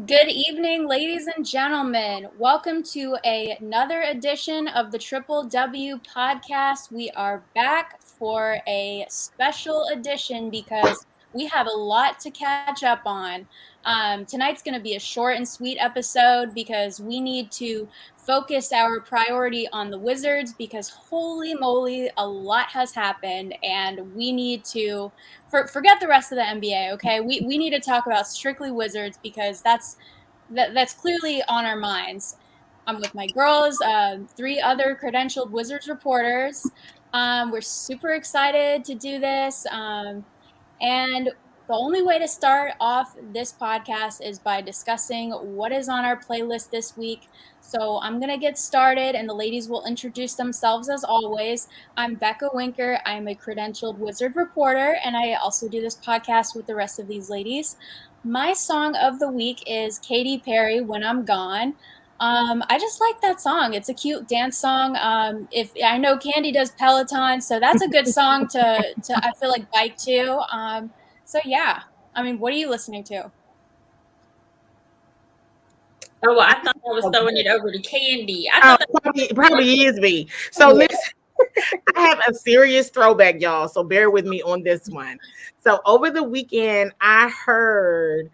Good evening, ladies and gentlemen. Welcome to another edition of the Triple W podcast. We are back for a special edition because we have a lot to catch up on. Tonight's going to be a short and sweet episode because we need to focus our priority on the Wizards because holy moly, a lot has happened and we need to forget the rest of the NBA, okay? We need to talk about strictly Wizards because that's clearly on our minds. I'm with my girls, three other credentialed Wizards reporters. We're super excited to do this. And the only way to start off this podcast is by discussing what is on our playlist this week. So I'm going to get started, and the ladies will introduce themselves as always. I'm Becca Winker. I'm a credentialed Wizard reporter, and I also do this podcast with the rest of these ladies. My song of the week is Katy Perry, When I'm Gone. I just like that song. It's a cute dance song. If I know Candi does Peloton, so that's a good song to I feel like bike to. So yeah. I mean, what are you listening to? Oh, well, I thought I was throwing it over to Candi. I Oh, thought that probably is me. So listen, I have a serious throwback, y'all. So bear with me on this one. So over the weekend, I heard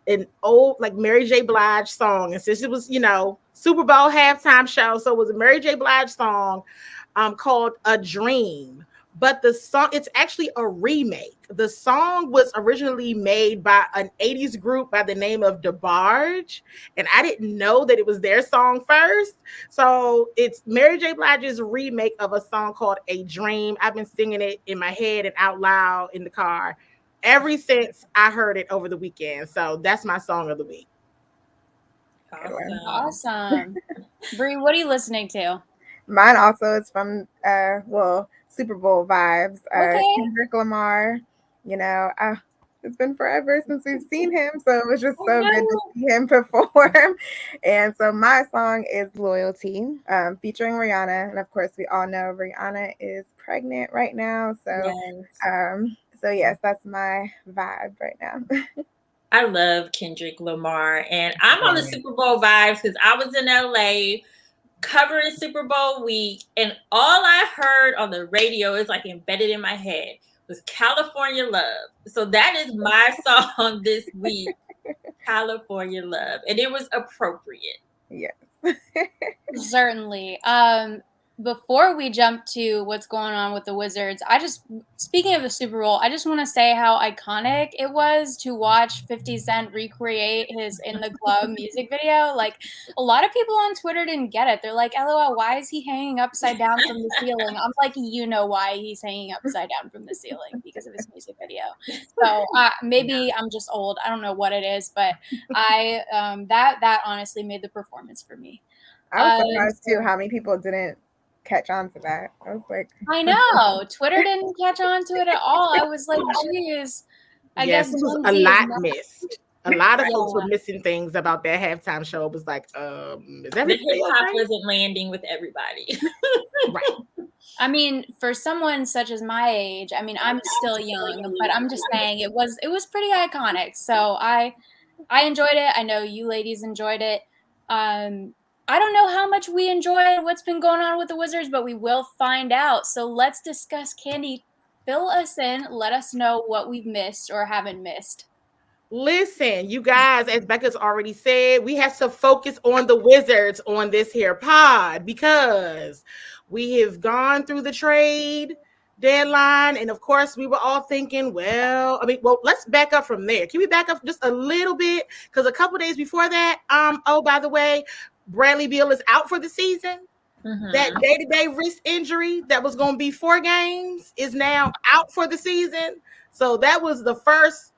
an old like Mary J. Blige song, and since it was Super Bowl halftime show, so it was a Mary J. Blige song called A Dream. But the song, it's actually a remake. The song was originally made by an 80s group by the name of DeBarge, and I didn't know that it was their song first. So it's Mary J. Blige's remake of a song called A Dream. I've been singing it in my head and out loud in the car ever since I heard it over the weekend. So that's my song of the week. Awesome. Bre, what are you listening to? Mine also is from Super Bowl vibes. Okay. Kendrick Lamar. It's been forever since we've seen him, so it was just so good to see him perform. And so my song is Loyalty, featuring Rihanna. And of course, we all know Rihanna is pregnant right now. So yes, that's my vibe right now. I love Kendrick Lamar, and I'm on the Super Bowl vibes because I was in LA covering Super Bowl week, and all I heard on the radio is like embedded in my head was California Love. So that is my song this week, California Love, and it was appropriate. Yes. Certainly. Before we jump to what's going on with the Wizards, speaking of the Super Bowl, I just want to say how iconic it was to watch 50 Cent recreate his In the Club music video. Like, a lot of people on Twitter didn't get it. They're like, LOL, why is he hanging upside down from the ceiling? I'm like, you know why he's hanging upside down from the ceiling, because of his music video. So maybe I'm just old. I don't know what it is, but that honestly made the performance for me. I was surprised too how many people didn't catch on to that. I was like, I know Twitter didn't catch on to it at all. I was like, geez, I guess it was a lot missed. A lot of folks were missing things about that halftime show. It was like, is everything the hip hop okay? wasn't landing with everybody. Right. I mean, for someone such as my age, I mean, I'm still young, but I'm just saying it was pretty iconic. So I enjoyed it. I know you ladies enjoyed it. I don't know how much we enjoyed what's been going on with the Wizards, but we will find out. So let's discuss. Candi, fill us in. Let us know what we've missed or haven't missed. Listen, you guys, as Becca's already said, we have to focus on the Wizards on this here pod because we have gone through the trade deadline. And of course, we were all thinking, let's back up from there. Can we back up just a little bit? Because a couple days before that, by the way, Bradley Beal is out for the season. Mm-hmm. That day-to-day wrist injury that was going to be 4 games is now out for the season. So that was the first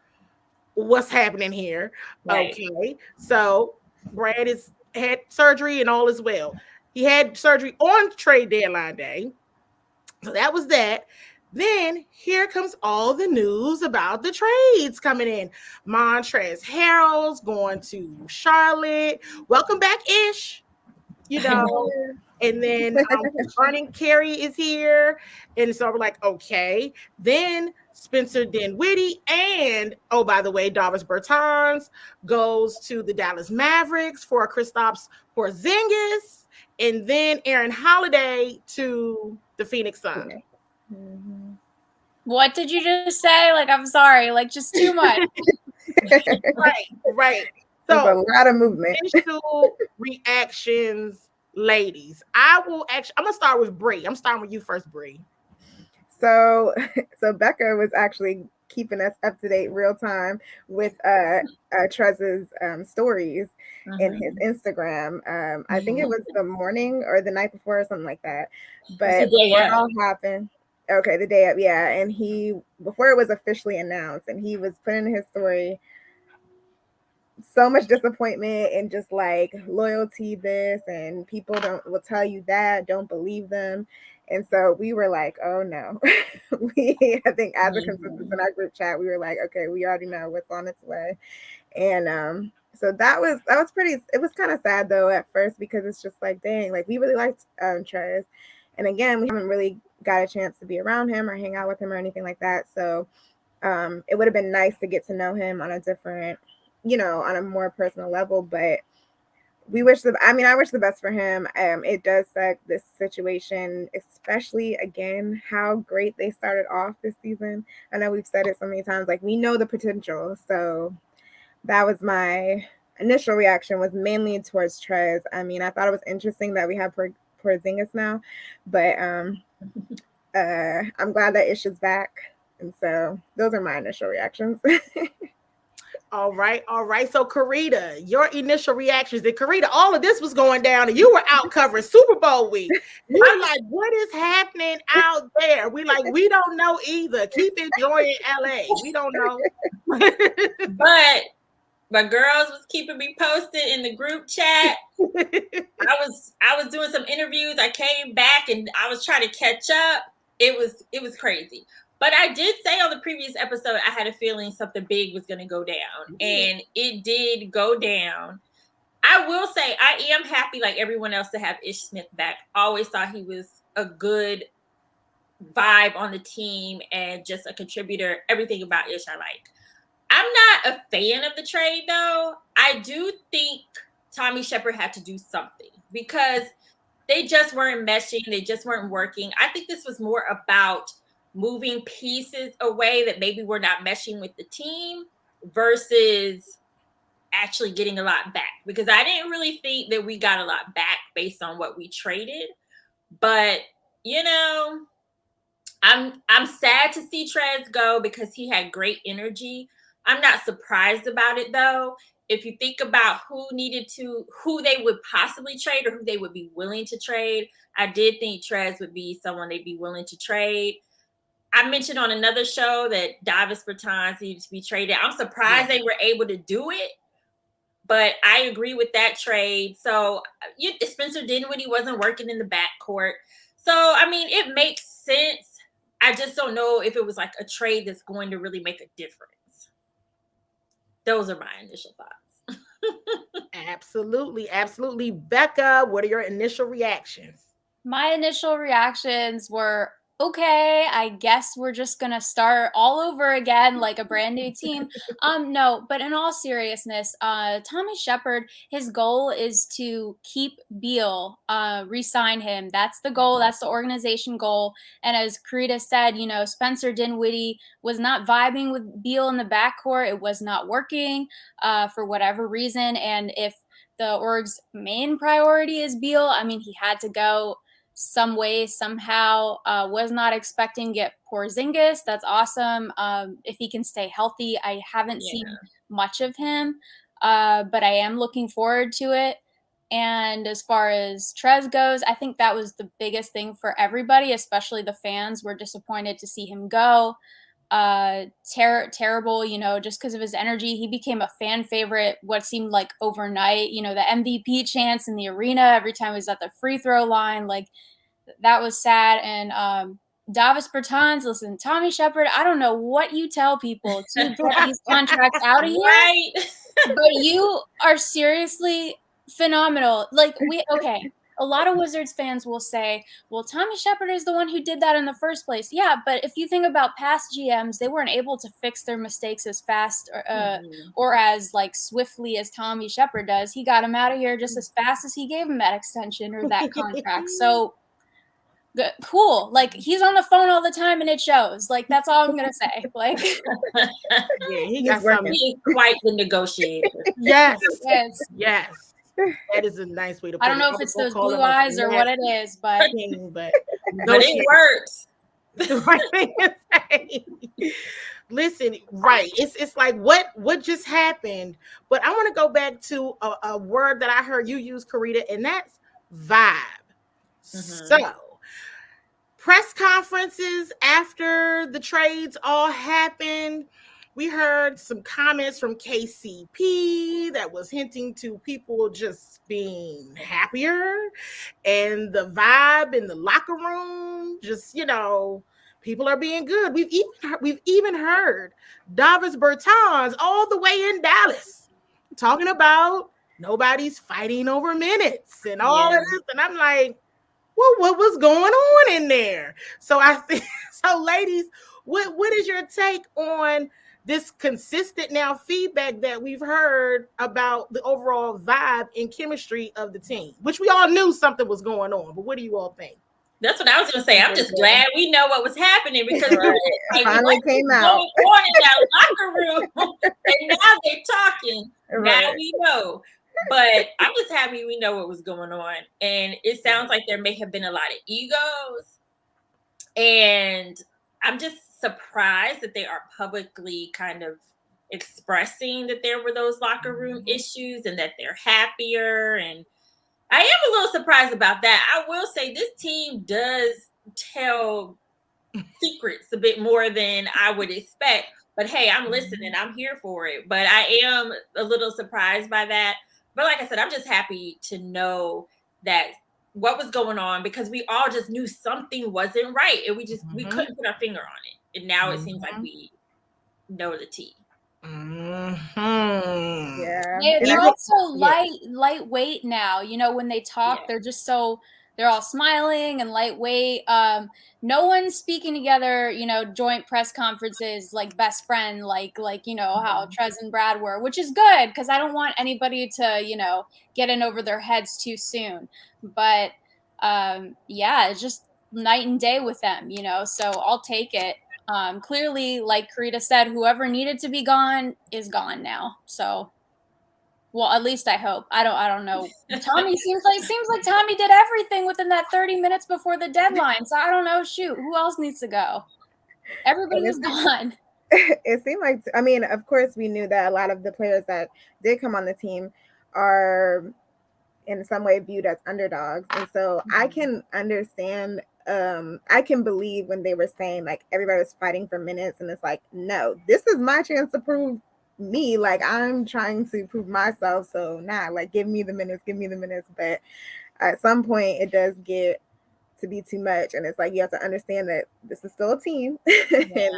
what's happening here. Right. Okay. So Brad had surgery and all is well. He had surgery on trade deadline day. So that was that. Then here comes all the news about the trades coming in. Montrezl Harrell's going to Charlotte. Welcome back, Ish. And then Vernon Carey is here. And so we're like, okay. Then Spencer Dinwiddie and, oh, by the way, Davis Bertans goes to the Dallas Mavericks for Kristaps Porzingis. And then Aaron Holiday to the Phoenix Suns. Mm-hmm. What did you just say? Like, I'm sorry, like just too much. Right. There's So a lot of movement. initial reactions, ladies. I'm gonna start with Bre. I'm starting with you first, Bre. So Becca was actually keeping us up to date real time with Trez's stories in his Instagram. I think it was the morning or the night before or something like that. But before it all happened, okay, the day up, yeah. And he, before it was officially announced, and he was putting in his story so much disappointment and just like loyalty this, and people will tell you that, don't believe them. And so we were like, oh no. I think as a consensus in our group chat, we were like, okay, we already know what's on its way. And so that was pretty, it was kind of sad though at first, because it's just like, dang, like we really liked Trez. And again, we haven't really got a chance to be around him or hang out with him or anything like that. So it would have been nice to get to know him on a different, on a more personal level. But I wish the best for him. It does suck, this situation, especially again, how great they started off this season. I know we've said it so many times, like we know the potential. So that was my initial reaction, was mainly towards Trez. I mean, I thought it was interesting that we have Porzingis now, but I'm glad that Ish is back. And so those are my initial reactions. All right. So, Carita, your initial reactions. That Carita, all of this was going down, and you were out covering Super Bowl week. You were like, "What is happening out there?" We don't know either. Keep enjoying LA. We don't know. But my girls was keeping me posted in the group chat. I was doing some interviews. I came back and I was trying to catch up. It was crazy. But I did say on the previous episode, I had a feeling something big was going to go down. And it did go down. I will say I am happy, like everyone else, to have Ish Smith back. I always thought he was a good vibe on the team and just a contributor. Everything about Ish I like. I'm not a fan of the trade, though. I do think Tommy Shepard had to do something because they just weren't meshing. They just weren't working. I think this was more about moving pieces away that maybe we're not meshing with the team versus actually getting a lot back, because I didn't really think that we got a lot back based on what we traded. But, I'm sad to see Trez go because he had great energy. I'm not surprised about it, though. If you think about who they would possibly trade or who they would be willing to trade, I did think Trez would be someone they'd be willing to trade. I mentioned on another show that Davis Bertans needed to be traded. I'm surprised they were able to do it, but I agree with that trade. So Spencer Dinwiddie wasn't working in the backcourt. So, I mean, it makes sense. I just don't know if it was like a trade that's going to really make a difference. Those are my initial thoughts. Absolutely. Becca, what are your initial reactions? My initial reactions were, okay, I guess we're just gonna start all over again, like a brand new team. No, but in all seriousness, Tommy Shepard, his goal is to keep Beal, re-sign him. That's the goal. That's the organization goal. And as Carita said, Spencer Dinwiddie was not vibing with Beal in the backcourt. It was not working for whatever reason. And if the org's main priority is Beal, I mean, he had to go some way, somehow. Was not expecting to get Porzingis. That's awesome. If he can stay healthy. I haven't seen much of him, but I am looking forward to it. And as far as Trez goes, I think that was the biggest thing for everybody, especially the fans were disappointed to see him go. Terrible, just because of his energy. He became a fan favorite what seemed like overnight. The MVP chants in the arena every time he was at the free throw line, like that was sad. And Davis Bertans, listen, Tommy Shepard, I don't know what you tell people to get these contracts out of here, right? But you are seriously phenomenal. Like okay, a lot of Wizards fans will say, well, Tommy Shepard is the one who did that in the first place. Yeah, but if you think about past GMs, they weren't able to fix their mistakes as fast or as like swiftly as Tommy Shepard does. He got him out of here just as fast as he gave him that extension or that contract. So cool. Like, he's on the phone all the time and it shows. Like, that's all I'm gonna say. Like, yeah, he got something. He is quite the negotiator. Yes. yes. Yes. That is a nice way to put it. I don't know if it's those blue eyes or what it is, but but it works. The right thing to say. Listen, right. It's like what just happened. But I want to go back to a word that I heard you use, Carita, and that's vibe. So press conferences after the trades all happened. We heard some comments from KCP that was hinting to people just being happier, and the vibe in the locker room, just, people are being good. We've even heard Davis Bertans all the way in Dallas talking about nobody's fighting over minutes and all of this, and I'm like, well, what was going on in there? So I think so, ladies. What is your take on this consistent now feedback that we've heard about the overall vibe and chemistry of the team, which we all knew something was going on, but what do you all think? That's what I was going to say. I'm just glad we know what was happening, because finally came out going on in that locker room, and now they're talking. Now we know. But I'm just happy we know what was going on. And it sounds like there may have been a lot of egos. And I'm just surprised that they are publicly kind of expressing that there were those locker room issues and that they're happier. And I am a little surprised about that. I will say this team does tell secrets a bit more than I would expect. But hey, I'm listening. I'm here for it. But I am a little surprised by that. But like I said, I'm just happy to know that what was going on, because we all just knew something wasn't right, and we couldn't put our finger on it. And now it seems like we know the tea. Yeah, they're also lightweight now. When they talk, they're just they're all smiling and lightweight. No one's speaking together, joint press conferences like best friend, like how Trez and Brad were, which is good, because I don't want anybody to, get in over their heads too soon. But it's just night and day with them, so I'll take it. Clearly, like Carita said, whoever needed to be gone is gone now. So, well, at least I hope. I don't know. Tommy seems like Tommy did everything within that 30 minutes before the deadline. So I don't know. Shoot, who else needs to go? Everybody was gone. It seemed like, of course, we knew that a lot of the players that did come on the team are in some way viewed as underdogs. And so I can understand, I can believe when they were saying like everybody was fighting for minutes, and it's like, no, this is my chance to prove me. Like, I'm trying to prove myself. So like, give me the minutes. But at some point it does get to be too much. And it's like, you have to understand that this is still a team. And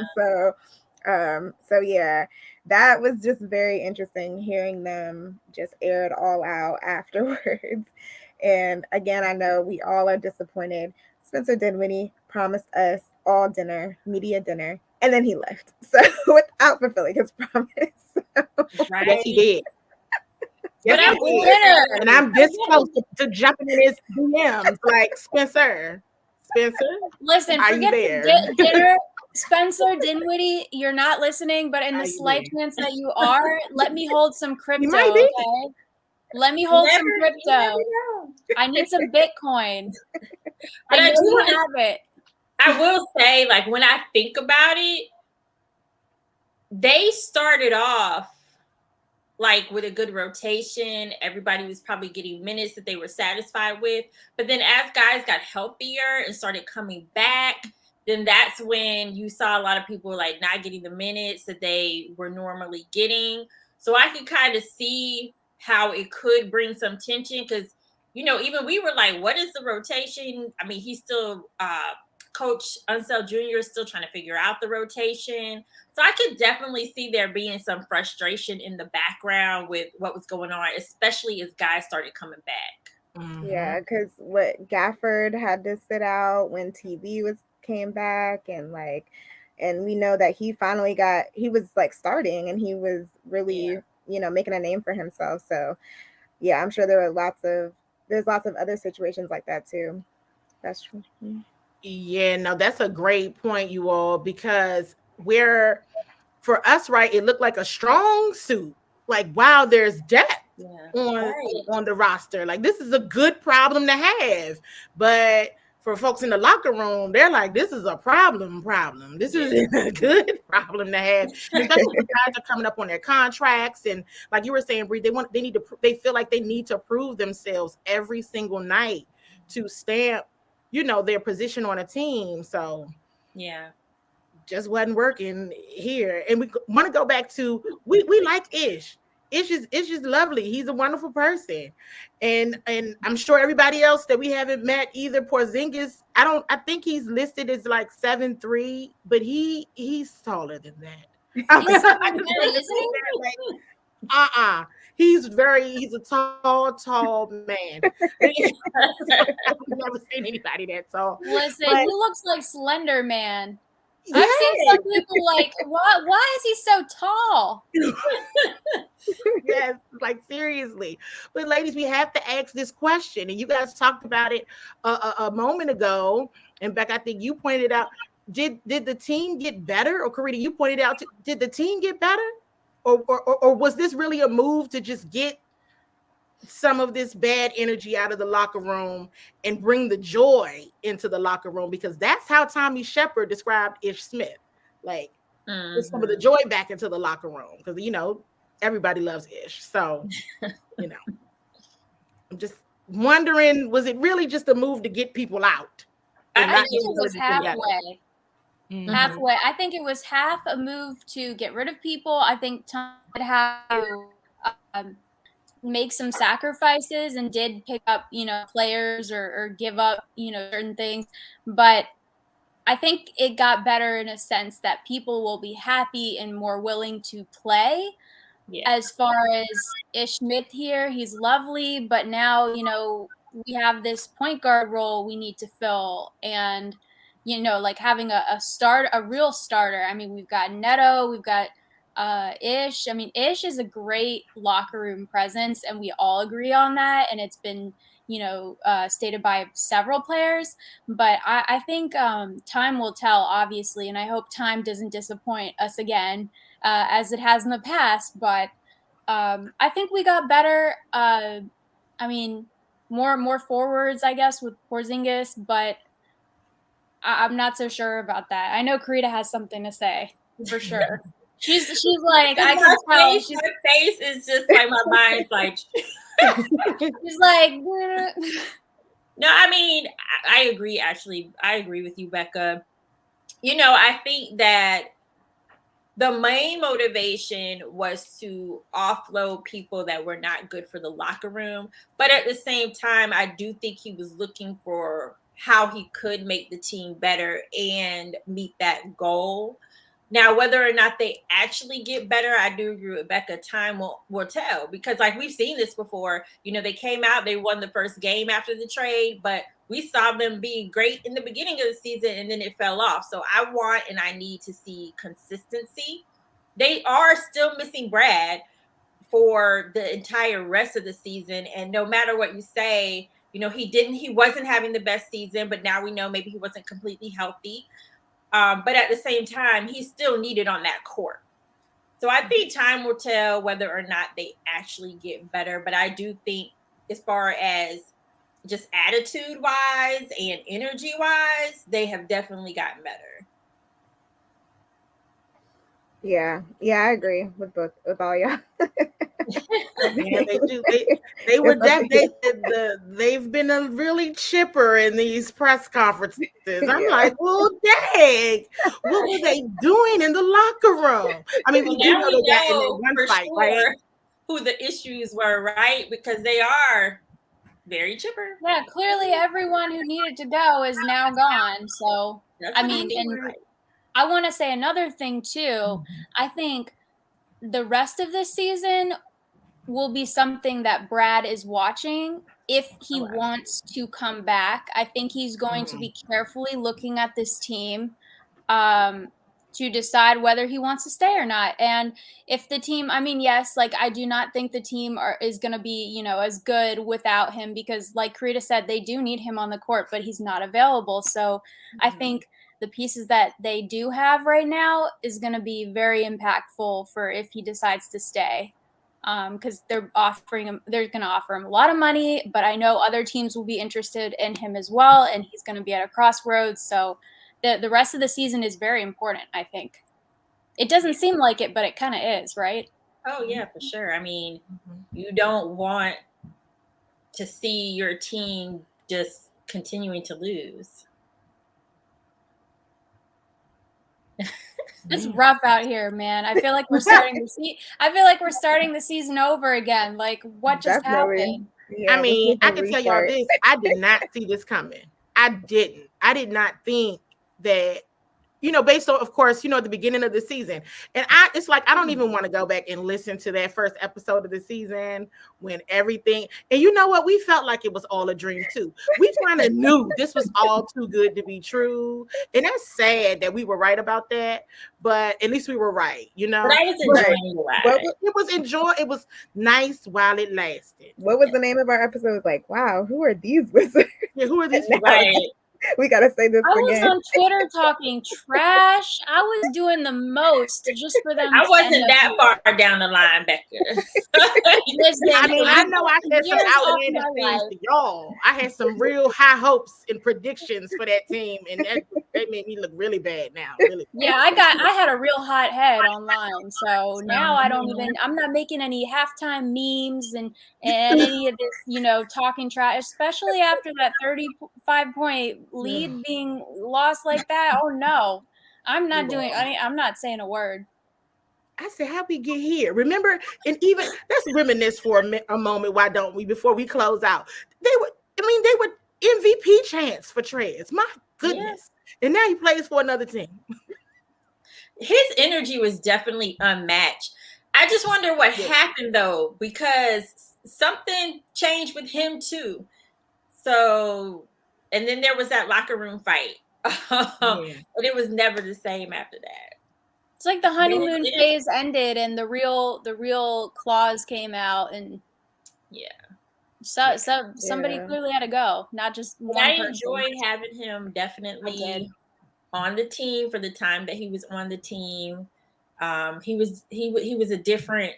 so yeah, that was just very interesting hearing them just air it all out afterwards. And again, I know we all are disappointed. Spencer Dinwiddie promised us all dinner, media dinner, and then he left. So without fulfilling his promise. Right. Yes, he did. But yes, he did. And I'm this close to jumping in his DMs like, Spencer, listen, are forget you there? Dinner. Spencer Dinwiddie, you're not listening, but in the slight chance that you are, let me hold some crypto, okay? Let me hold some crypto. I need some Bitcoin. But I do have it. I will say, like, when I think about it, they started off like with a good rotation. Everybody was probably getting minutes that they were satisfied with. But then as guys got healthier and started coming back, then that's when you saw a lot of people like not getting the minutes that they were normally getting. So I could kind of see how it could bring some tension, because, even we were like, what is the rotation? I mean, he's still Coach Unseld Jr. is still trying to figure out the rotation. So I could definitely see there being some frustration in the background with what was going on, especially as guys started coming back. Yeah, because what Gafford had to sit out when TV came back, and we know that he finally he was like starting, and he was really making a name for himself. So yeah, I'm sure there's lots of other situations like that too. That's true. Yeah, no, that's a great point, you all, because for us, right, it looked like a strong suit. Like, wow, there's depth on the roster. Like, this is a good problem to have. But for folks in the locker room, they're like, this is a problem. This is a good problem to have. Especially when guys are coming up on their contracts. And like you were saying, Bre, they feel like they need to prove themselves every single night to stamp, their position on a team. So yeah, just wasn't working here. And we want to go back to we like Ish. Ish is lovely. He's a wonderful person. And I'm sure everybody else that we haven't met either. Porzingis, I think he's listed as like 7'3", but he's taller than that. He's a tall man. I've never seen anybody that tall. Listen, he looks like Slender Man. Yes. I've seen some people like, why is he so tall? Yes, like seriously. But ladies, we have to ask this question, and you guys talked about it a moment ago. And Becca, I think you pointed out, did the team get better? Or Carita, you pointed out, did the team get better? Or was this really a move to just get some of this bad energy out of the locker room and bring the joy into the locker room? Because that's how Tommy Shepard described Ish Smith. Like, some of the joy back into the locker room. Because, everybody loves Ish. So, I'm just wondering, was it really just a move to get people out? I think it was halfway. Halfway. I think it was half a move to get rid of people. I think Tom would have to make some sacrifices and did pick up, players or give up, certain things. But I think it got better in a sense that people will be happy and more willing to play. Yeah. As far as Ish Smith here, he's lovely, but now, we have this point guard role we need to fill. And, like having a real starter. I mean, we've got Neto, we've got Ish. I mean, Ish is a great locker room presence, and we all agree on that. And it's been, stated by several players. But I think time will tell, obviously, and I hope time doesn't disappoint us again, as it has in the past. But I think we got better. I mean, more forwards, I guess, with Porzingis, but I'm not so sure about that. I know Carita has something to say for sure. She's like, I can tell. My face is just like, my mind's like. She's like. No, I mean, I agree. Actually, I agree with you, Becca. I think that the main motivation was to offload people that were not good for the locker room. But at the same time, I do think he was looking for how he could make the team better and meet that goal. Now, whether or not they actually get better, I do agree with Becca. Time will tell, because like we've seen this before. They came out, they won the first game after the trade, but we saw them be great in the beginning of the season and then it fell off. So I want and I need to see consistency. They are still missing Brad for the entire rest of the season. And no matter what you say, he wasn't having the best season, but now we know maybe he wasn't completely healthy. But at the same time, he's still needed on that court. So I think time will tell whether or not they actually get better. But I do think, as far as just attitude-wise and energy-wise, they have definitely gotten better. Yeah, I agree with all y'all. Yeah, they do. They've been a really chipper in these press conferences. I'm like, well, dang, what were they doing in the locker room? I mean, we do know they got in that one fight, right? Who the issues were, right? Because they are very chipper. Yeah, clearly everyone who needed to go is now gone. So I mean, and I want to say another thing too. I think the rest of this season will be something that Brad is watching if he wants to come back. I think he's going to be carefully looking at this team to decide whether he wants to stay or not. And if the team, I mean, yes, like I do not think the team is going to be, you know, as good without him because, like Carita said, they do need him on the court, but he's not available. So I think the pieces that they do have right now is going to be very impactful for if he decides to stay. Because they're going to offer him a lot of money, but I know other teams will be interested in him as well, and he's going to be at a crossroads. So the rest of the season is very important, I think. It doesn't seem like it, but it kind of is, right? Oh, yeah, for sure. I mean, you don't want to see your team just continuing to lose. It's rough out here, man. I feel like we're starting the season over again. Like, what just happened? Yeah, I mean, I can tell y'all this. I did not see this coming. I did not think that, you know, based on, of course, you know, at the beginning of the season. And it's like, I don't even want to go back and listen to that first episode of the season when everything, and you know what? We felt like it was all a dream too. We kind of knew this was all too good to be true. And that's sad that we were right about that, but at least we were right, you know? But I was enjoying the ride. It was nice while it lasted. What was the name of our episode? Like, wow, who are these wizards? Yeah, who are these? We gotta say this again. I was on Twitter talking trash. I was doing the most just for them. I wasn't that far down the line, Becca. Listen, I mean, I know I said some outlandish things to y'all. I had some real high hopes and predictions for that team, and that made me look really bad now. Really bad. Yeah, I had a real hot head online, so now I'm not making any halftime memes and any of this, you know, talking trash, especially after that 35-point lead being lost like that. Oh no, I'm not doing. I'm not saying a word. I said, how we get here? Remember, and even let's reminisce for a moment. Why don't we? Before we close out, they were MVP chance for Trez. My goodness, and now he plays for another team. His energy was definitely unmatched. I just wonder what happened though, because something changed with him too. So, and then there was that locker room fight, and it was never the same after that. It's like the honeymoon phase ended, and the real clause came out, and somebody clearly had to go, not just one person. I enjoyed having him definitely on the team for the time that he was on the team. He was a different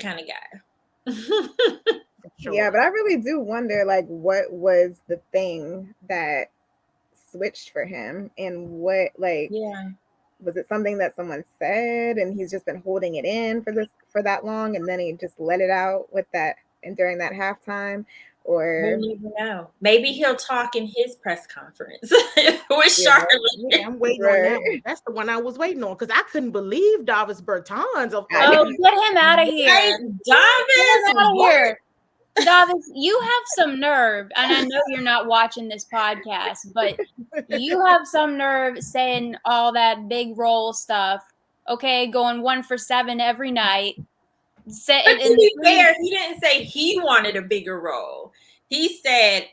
kind of guy. Sure. Yeah, but I really do wonder, like, what was the thing that switched for him, and what, like, was it something that someone said, and he's just been holding it in for that long, and then he just let it out with that, and during that halftime, or we'll never know. Maybe he'll talk in his press conference with Charlotte. Yeah, I'm waiting on that one. That's the one I was waiting on because I couldn't believe Davis Bertans. Get him out of here, Davis! Davis, you have some nerve, and I know you're not watching this podcast, but you have some nerve saying all that big role stuff. Okay, going 1 for 7 every night. But to be fair, he didn't say he wanted a bigger role. He said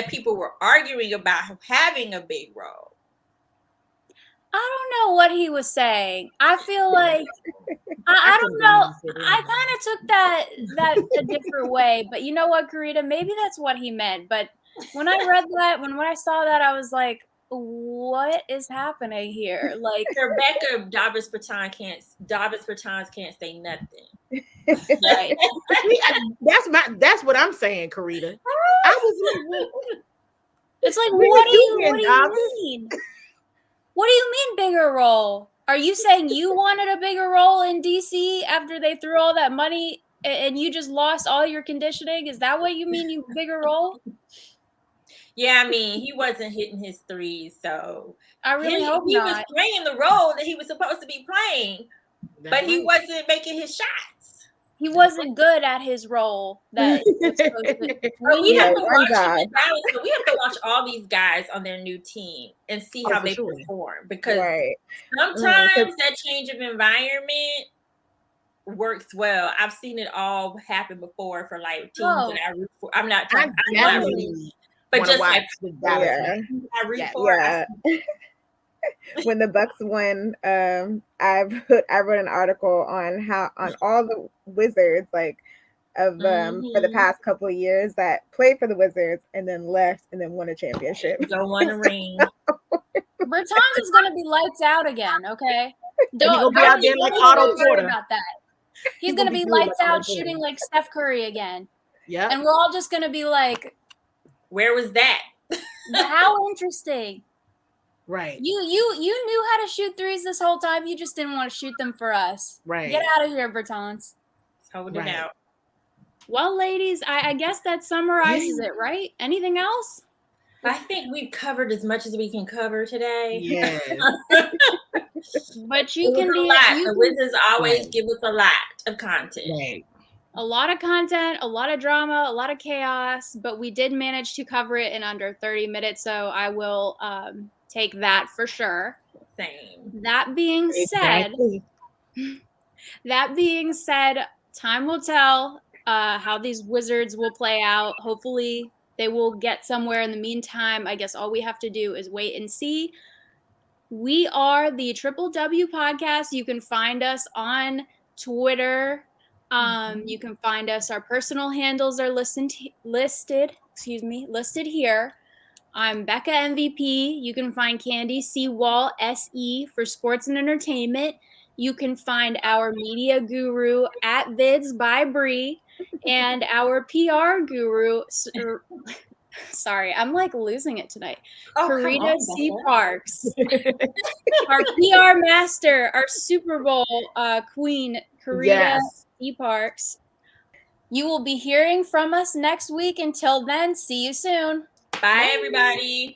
people were arguing about having a big role. I don't know what he was saying. I feel like I don't know. I kind of took that a different way, but you know what, Carita? Maybe that's what he meant. But when I read that, when I saw that, I was like, what is happening here? Like Rebecca, Davis Bertans can't say nothing. Right. That's what I'm saying, Carita. It's like, what do you mean? What do you mean bigger role? Are you saying you wanted a bigger role in DC after they threw all that money and you just lost all your conditioning? Is that what you mean, you bigger role? Yeah, I mean, he wasn't hitting his threes, so I really hope not. He was playing the role that he was supposed to be playing, but he wasn't making his shots. He wasn't good at his role. We have to watch all these guys on their new team and see how they perform, because sometimes that change of environment works well. I've seen it all happen before for like teams Oh. that I root for. I'm not I talking, I'm not definitely rooting, but wanna just watch like the Dallas Yeah. match. I root Yeah. for. Yeah. When the Bucks won, I wrote an article on all the Wizards, like of for the past couple of years that played for the Wizards and then left and then won a championship. Don't want to ring. Bertans is gonna be lights out again, okay? And he gonna be out there like don't Otto worry Porter. about that. He's He gonna gonna be be doing lights like out Otto Porter. shooting like Steph Curry again. Yeah. And we're all just gonna be like, Where was that? how interesting. Right. You knew how to shoot threes this whole time. You just didn't want to shoot them for us. Right. Get out of here, Bertans. Hold it out. Well, ladies, I guess that summarizes it, right? Anything else? I think we've covered as much as we can cover today. Yeah. But you can be The Wizards always give us a lot of content. Right. A lot of content, a lot of drama, a lot of chaos, but we did manage to cover it in under 30 minutes, so I will take that for sure. Same. That being said, time will tell how these Wizards will play out. Hopefully, they will get somewhere. In the meantime, I guess all we have to do is wait and see. We are the Triple W Podcast. You can find us on Twitter. You can find us. Our personal handles are listed here. I'm Becca MVP. You can find Candi Seawall SE for sports and entertainment. You can find our media guru at Vids by Bre and our PR guru. Sorry, I'm like losing it tonight. Carita C. Parks. Our PR master, our Super Bowl queen, Carita C. Parks. You will be hearing from us next week. Until then, see you soon. Bye, everybody.